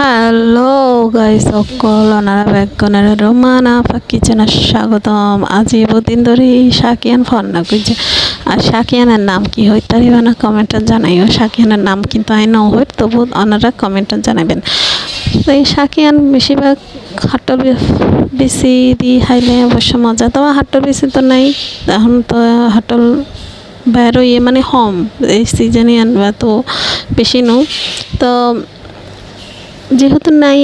Hello guys, সকল ওনারা ব্যাকগণের রোমানা কিচেনে স্বাগতম। আজ বহুদিন ধরে শাকিয়ান ফোন না করছে। আর শাকিয়ানের নাম কি হয় তারিবা না কমেন্টে জানাইও। শাকিয়ানের নাম কিন্তু আই ন হয়, তবু ওনারা কমেন্টে জানাবেন। তো এই শাকিয়ান বেশিরভাগ হাটল বেশি দি খাইলে অবশ্য মজা, তবে হাটল বেশি তো নাই এখন, তো হাটল বাইরে ইয়ে মানে হম এই সিজনে আনবা তো বেশি নো, তো যেহেতু নাই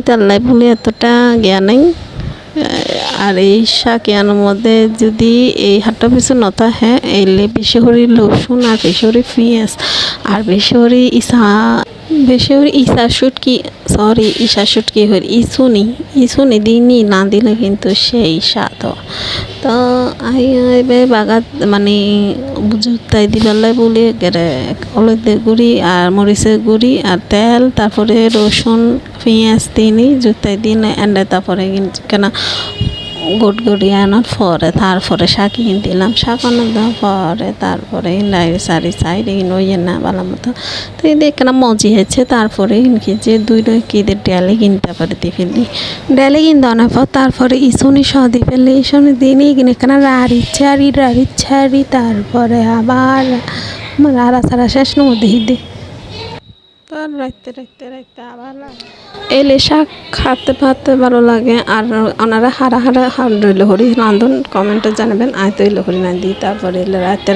তাল্লাই বলে এতটা জ্ঞান নাই। আর এই শাকিয়ানের মধ্যে যদি এই হাটটা পিছু নতা হ্যাঁ এলে বেশি করে রসুন আর বেশি করে পেঁয়াজ আর বেশি করে ইসা শুট কি হয় ইসুনি দিনই না দিলে কিন্তু সেই স্বাদ। তো এবার বাগাত মানে জুতাই দিবালাই বলে গেলে হলুদের গুঁড়ি আর মরিচের গুঁড়ি আর তেল, তারপরে রসুন পেঁয়াজ দিনই জুতাই দিন এনে তারপরে কেনা গোট গড়িয়ে আনার পরে তারপরে শাক দিলাম, শাক আনার দেওয়ার পরে তারপরে সারি সাইড নইয়ে না ভালো মতো তো এখানে মজি হয়েছে। তারপরে ইনকি যে দুই কিদের ডালে কিনতে পারে দিয়ে ফেললি, ডালে কিনতে আনার পর তারপরে ইসুনি সহ দিয়ে ফেললি, ইসুনি দিনই কিনে এখানে রাড়ি ছাড়ি তারপরে আবার রাড়া ছাড়া শেষ মধ্যে দে রাইতে আবার এলে শাক খাতে ভালো লাগে। আর ওনারা হারা হরি রাঁধুন কমেন্টে জানাবেন। আয় তো হরি না দিই, তারপরে এলে রাতে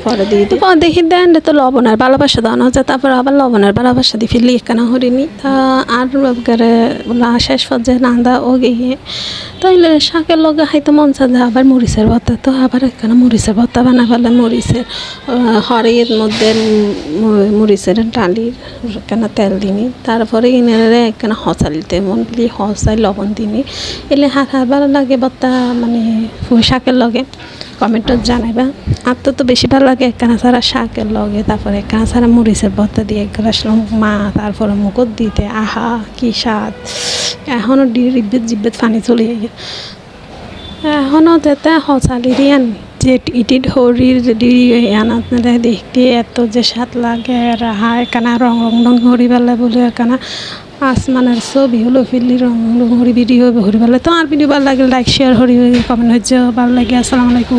পরে দিয়ে দিই দেখি দেন তো লবণের ভালোবাসা দেওয়ানো হচ্ছে, তারপর আবার লবণের ভালোবাসা দিয়ে ফেললি এখানে হরিনি তা আর শেষ পর্যায়ে রাঁধা ও গিয়ে তাইলে শাকের লগে খাইতে মন চায় আবার মরিচের ভর্তা, তো আবার এখানে মরিচের ভর্তা বানা ফেলে মরিচের হরের মধ্যে মরিচের ডালির এখানে তেল দিনি, তারপরে ইনারে এখানে হসালিতে মন দিলি হসাই লবণ দিনি এলে ভালো লাগে ভর্তা মানে শাকের লগে কমেন্টত জানাইবা। আর তো বেশি ভালো লাগে এখানে সারা শাকের লগে, তারপরে এখানে সারা মরিচের ভর্তা দিয়ে এক গ্লাস মা তারপরে মুখত দিতে আহা কি স্বাদ। এখনও জিব্বেত পানি চলে যায়, এখনও যেতে হসালি দিয়ান যে ইটির হরির আপনারা দেখতে এত যে স্বাদ লাগে রাহা এখানে রং হরি বেলা বলে এখানে আসমানের ছবি হলো ফিল্লি রং হরি ভিডিও হরি বেলা। তো আর ভিডিও ভালো লাগে লাইক শেয়ার হরি কমেন্ট হচ্ছে ভালো লাগে। আসসালামু আলাইকুম।